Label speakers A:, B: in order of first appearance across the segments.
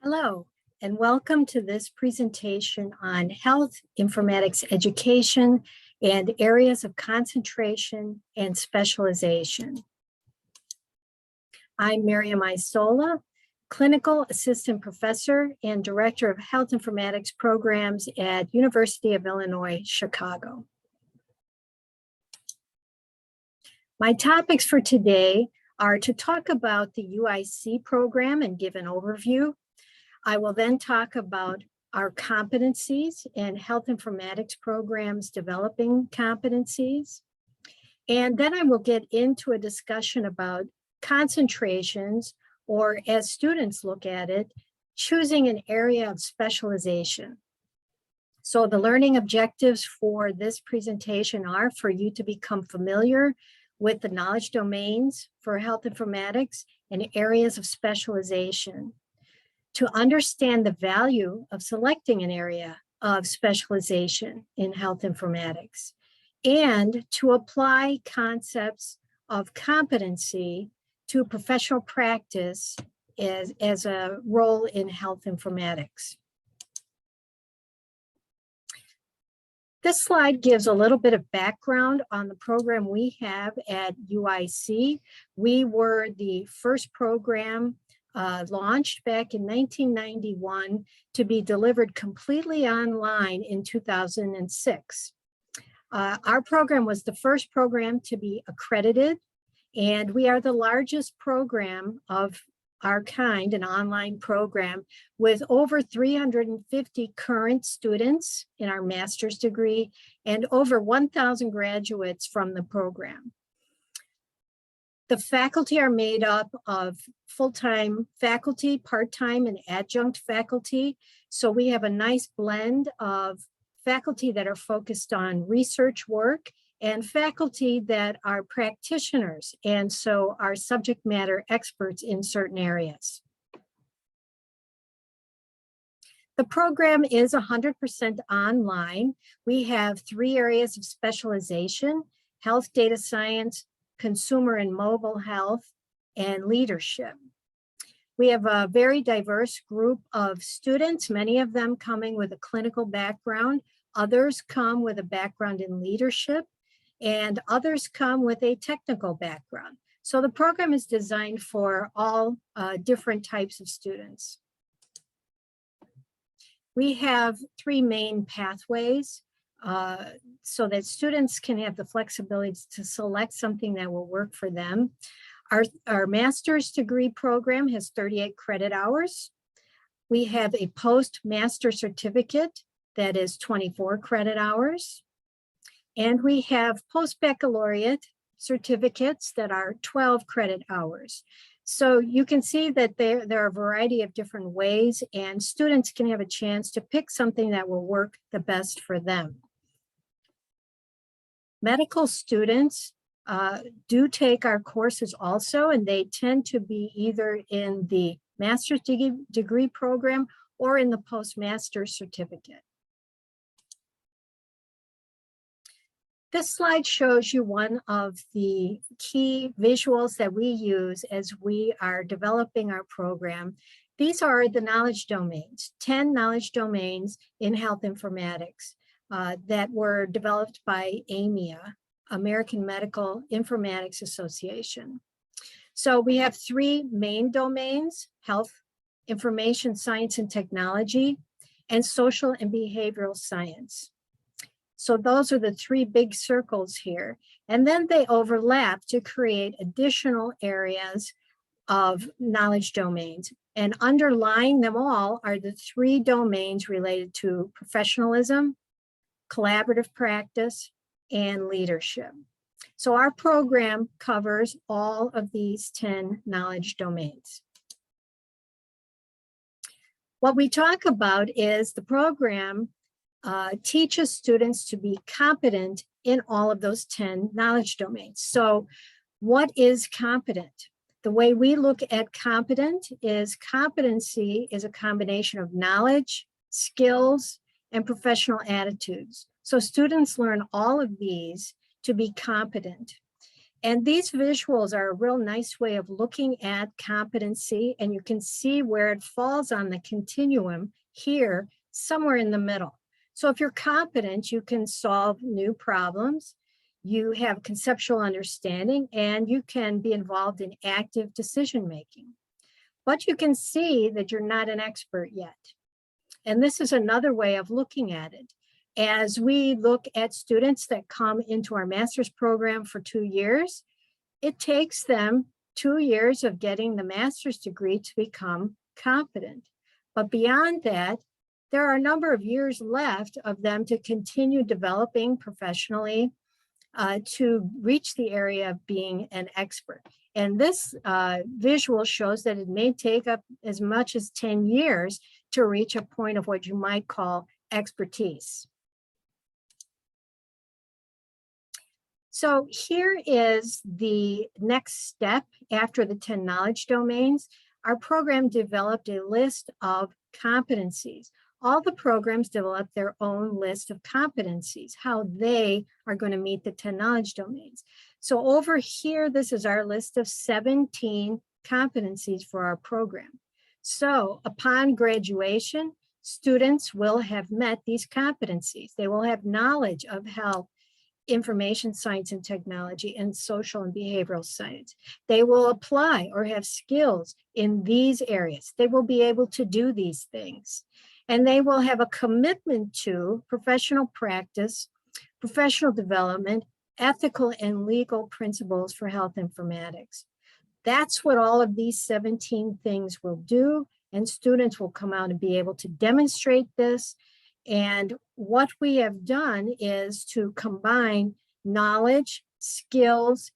A: Hello, and welcome to this presentation on health informatics education and areas of concentration and specialization. I'm Miriam Isola, Clinical Assistant Professor and Director of Health Informatics Programs at University of Illinois, Chicago. My topics for today are to talk about the UIC program and give an overview. I will then talk about our competencies and health informatics programs developing competencies. And then I will get into a discussion about concentrations, or as students look at it, choosing an area of specialization. So the learning objectives for this presentation are for you to become familiar with the knowledge domains for health informatics and areas of specialization, to understand the value of selecting an area of specialization in health informatics, and to apply concepts of competency to professional practice as a role in health informatics. This slide gives a little bit of background on the program we have at UIC. We were the first program launched back in 1991 to be delivered completely online in 2006. Our program was the first program to be accredited, and we are the largest program of our kind, an online program, with over 350 current students in our master's degree and over 1,000 graduates from the program. The faculty are made up of full-time faculty, part-time, and adjunct faculty. So we have a nice blend of faculty that are focused on research work and faculty that are practitioners, and so are subject matter experts in certain areas. The program is 100% online. We have 3 areas of specialization: health data science, consumer and mobile health, and leadership. We have a very diverse group of students, many of them coming with a clinical background. Others come with a background in leadership, and others come with a technical background. So the program is designed for all different types of students. We have 3 main pathways so that students can have the flexibility to select something that will work for them. Our master's degree program has 38 credit hours. We have a post-master certificate that is 24 credit hours. And we have post-baccalaureate certificates that are 12 credit hours. So you can see that there are a variety of different ways, and students can have a chance to pick something that will work the best for them. Medical students do take our courses also, and they tend to be either in the master's degree program or in the postmaster's certificate. This slide shows you one of the key visuals that we use as we are developing our program. These are the knowledge domains, 10 knowledge domains in health informatics that were developed by AMIA, American Medical Informatics Association. So we have 3 main domains: health, information science and technology, and social and behavioral science. So those are the 3 big circles here. And then they overlap to create additional areas of knowledge domains. And underlying them all are the 3 domains related to professionalism, collaborative practice, and leadership. So our program covers all of these 10 knowledge domains. What we talk about is the program teaches students to be competent in all of those 10 knowledge domains. So what is competent? The way we look at competent is competency is a combination of knowledge, skills, and professional attitudes. So students learn all of these to be competent. And these visuals are a real nice way of looking at competency, and you can see where it falls on the continuum here, somewhere in the middle. So if you're competent, you can solve new problems, you have conceptual understanding, and you can be involved in active decision-making. But you can see that you're not an expert yet. And this is another way of looking at it. As we look at students that come into our master's program for 2 years, it takes them 2 years of getting the master's degree to become competent. But beyond that, there are a number of years left of them to continue developing professionally to reach the area of being an expert. And this visual shows that it may take up as much as 10 years to reach a point of what you might call expertise. So here is the next step after the 10 knowledge domains. Our program developed a list of competencies. All the programs develop their own list of competencies, how they are going to meet the 10 knowledge domains. So over here, this is our list of 17 competencies for our program. So upon graduation, students will have met these competencies. They will have knowledge of health, information science and technology, and social and behavioral science. They will apply or have skills in these areas. They will be able to do these things. And they will have a commitment to professional practice, professional development, ethical and legal principles for health informatics. That's what all of these 17 things will do, and students will come out and be able to demonstrate this. And what we have done is to combine knowledge, skills,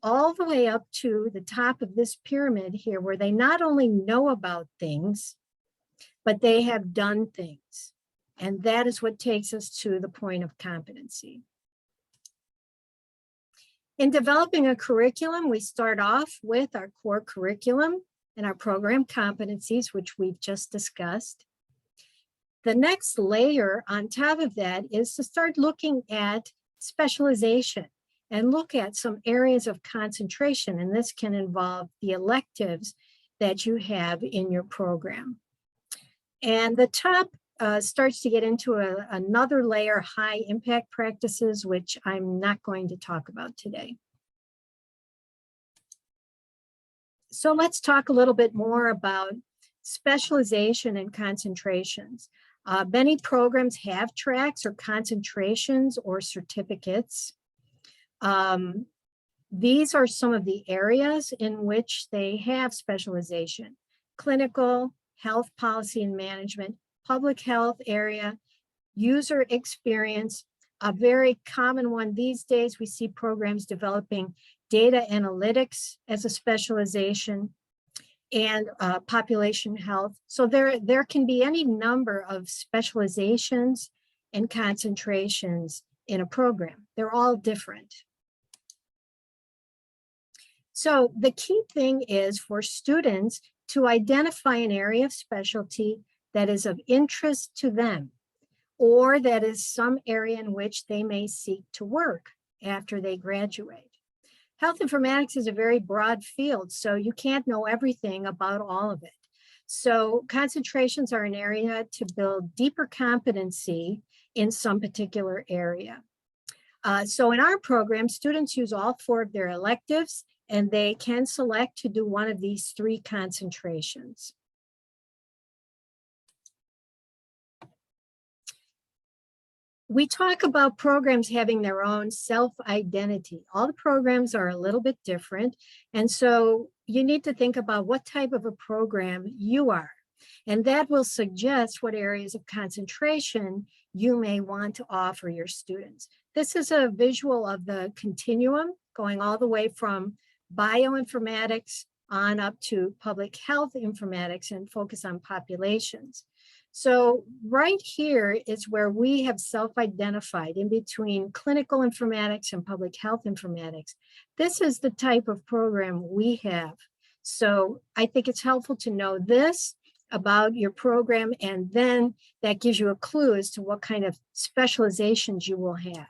A: all the way up to the top of this pyramid here, where they not only know about things, but they have done things. And that is what takes us to the point of competency. In developing a curriculum, we start off with our core curriculum and our program competencies, which we've just discussed. The next layer on top of that is to start looking at specialization and look at some areas of concentration. And this can involve the electives that you have in your program. And the top starts to get into another layer, high impact practices, which I'm not going to talk about today. So let's talk a little bit more about specialization and concentrations. Many programs have tracks or concentrations or certificates. These are some of the areas in which they have specialization: clinical, health policy and management, public health area, user experience. A very common one these days, we see programs developing data analytics as a specialization, and population health. So there can be any number of specializations and concentrations in a program. They're all different. So the key thing is for students to identify an area of specialty that is of interest to them, or that is some area in which they may seek to work after they graduate. Health informatics is a very broad field, so you can't know everything about all of it. So concentrations are an area to build deeper competency in some particular area. So in our program, students use all 4 of their electives, and they can select to do one of these 3 concentrations. We talk about programs having their own self-identity. All the programs are a little bit different. And so you need to think about what type of a program you are. And that will suggest what areas of concentration you may want to offer your students. This is a visual of the continuum going all the way from bioinformatics on up to public health informatics and focus on populations. So right here is where we have self-identified in between clinical informatics and public health informatics. This is the type of program we have. So I think it's helpful to know this about your program, and then that gives you a clue as to what kind of specializations you will have.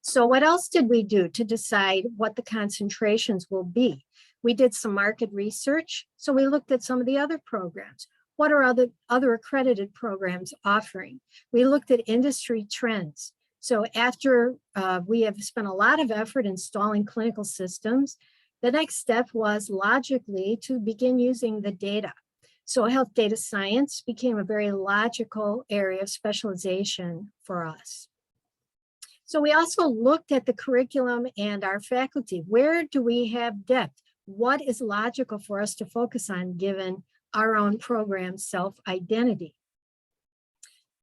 A: So what else did we do to decide what the concentrations will be? We did some market research. So we looked at some of the other programs. What are other accredited programs offering? We looked at industry trends. So after we have spent a lot of effort installing clinical systems, the next step was logically to begin using the data. So health data science became a very logical area of specialization for us. So we also looked at the curriculum and our faculty. Where do we have depth? What is logical for us to focus on given our own program self-identity?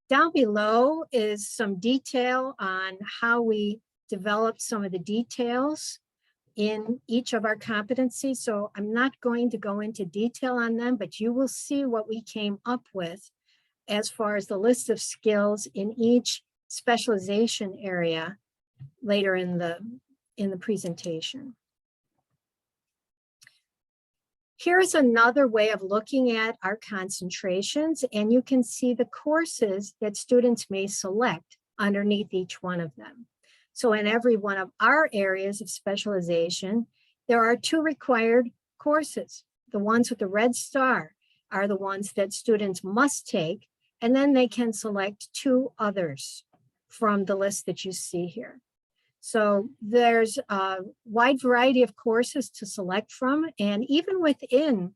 A: Down below is some detail on how we developed some of the details in each of our competencies. So I'm not going to go into detail on them, but you will see what we came up with as far as the list of skills in each specialization area later in the presentation. Here's another way of looking at our concentrations, and you can see the courses that students may select underneath each one of them. So in every one of our areas of specialization, there are 2 required courses. The ones with the red star are the ones that students must take, and then they can select 2 others from the list that you see here. So there's a wide variety of courses to select from, and even within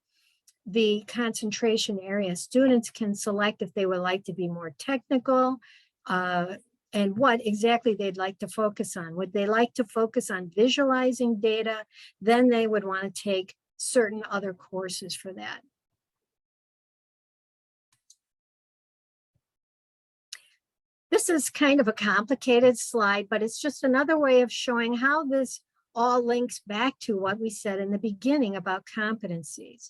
A: the concentration area, students can select if they would like to be more technical and what exactly they'd like to focus on. Would they like to focus on visualizing data? Then they would want to take certain other courses for that. This is kind of a complicated slide, but it's just another way of showing how this all links back to what we said in the beginning about competencies.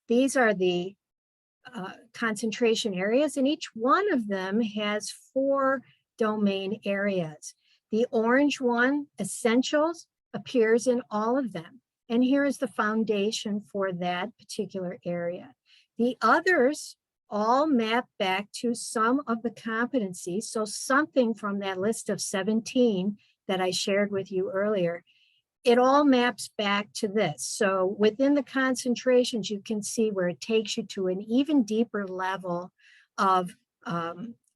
A: These are the concentration areas, and each one of them has 4 domain areas. The orange one, essentials, appears in all of them. And here is the foundation for that particular area. The others all map back to some of the competencies. So something from that list of 17 that I shared with you earlier, it all maps back to this. So within the concentrations, you can see where it takes you to an even deeper level of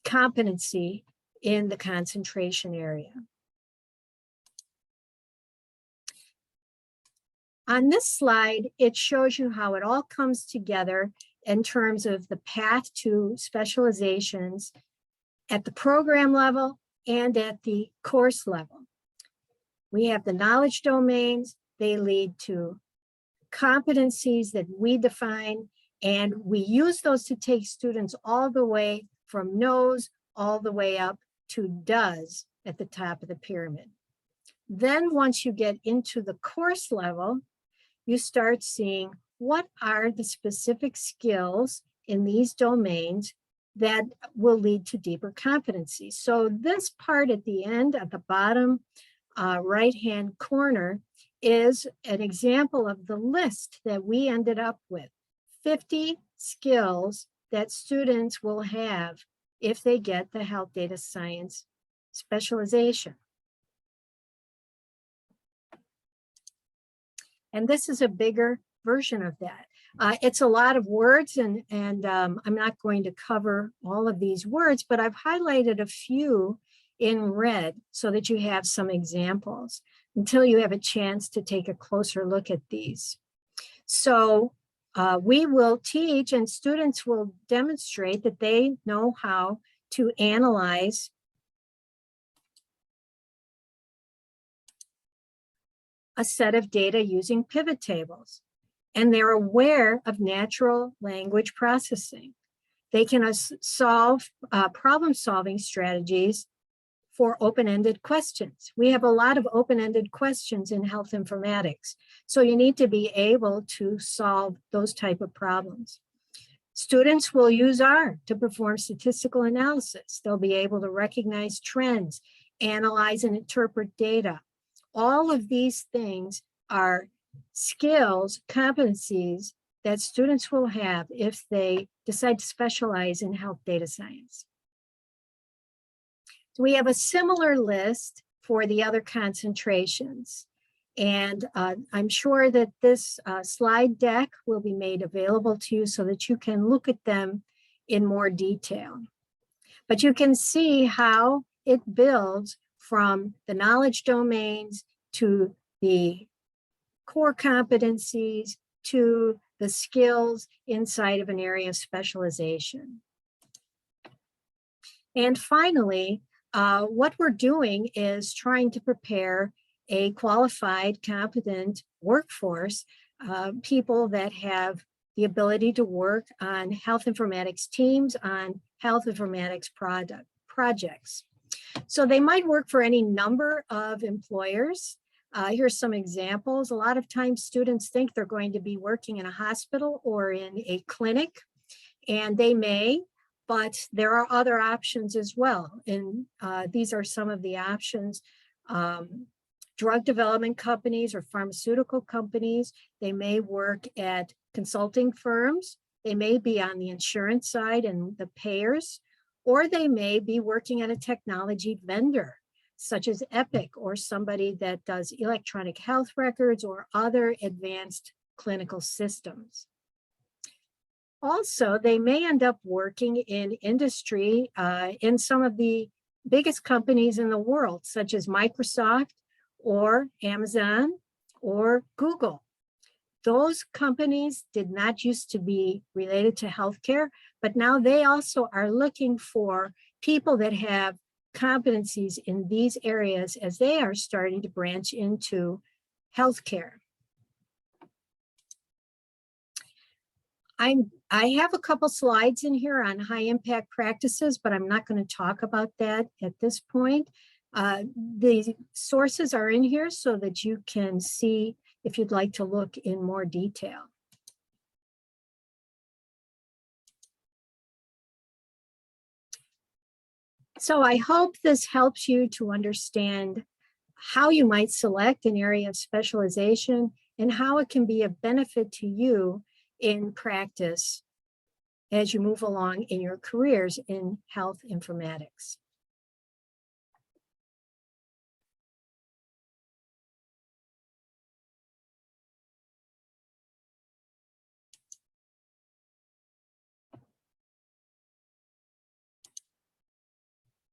A: competency in the concentration area. On this slide, it shows you how it all comes together in terms of the path to specializations at the program level and at the course level. We have the knowledge domains. They lead to competencies that we define, and we use those to take students all the way from knows all the way up to does at the top of the pyramid. Then once you get into the course level, you start seeing what are the specific skills in these domains that will lead to deeper competencies. So this part at the end, at the bottom right-hand corner, is an example of the list that we ended up with. 50 skills that students will have if they get the health data science specialization. And this is a bigger version of that. It's a lot of words, and I'm not going to cover all of these words, but I've highlighted a few in red so that you have some examples until you have a chance to take a closer look at these. So we will teach, and students will demonstrate that they know how to analyze a set of data using pivot tables, and they're aware of natural language processing. They can solve problem-solving strategies for open-ended questions. We have a lot of open-ended questions in health informatics, so you need to be able to solve those type of problems. Students will use R to perform statistical analysis. They'll be able to recognize trends, analyze and interpret data. All of these things are skills, competencies that students will have if they decide to specialize in health data science. So we have a similar list for the other concentrations. And I'm sure that this slide deck will be made available to you so that you can look at them in more detail. But you can see how it builds from the knowledge domains to the core competencies to the skills inside of an area of specialization. And finally, what we're doing is trying to prepare a qualified, competent workforce, people that have the ability to work on health informatics teams, on health informatics projects. So they might work for any number of employers. Here's some examples. A lot of times students think they're going to be working in a hospital or in a clinic, and they may, but there are other options as well. And these are some of the options. Drug development companies or pharmaceutical companies, they may work at consulting firms. They may be on the insurance side and the payers, or they may be working at a technology vendor, such as Epic, or somebody that does electronic health records or other advanced clinical systems. Also, they may end up working in industry in some of the biggest companies in the world, such as Microsoft or Amazon or Google. Those companies did not used to be related to healthcare, but now they also are looking for people that have competencies in these areas as they are starting to branch into healthcare. I have a couple slides in here on high impact practices, but I'm not going to talk about that at this point. The sources are in here so that you can see if you'd like to look in more detail. So I hope this helps you to understand how you might select an area of specialization and how it can be of benefit to you in practice as you move along in your careers in health informatics.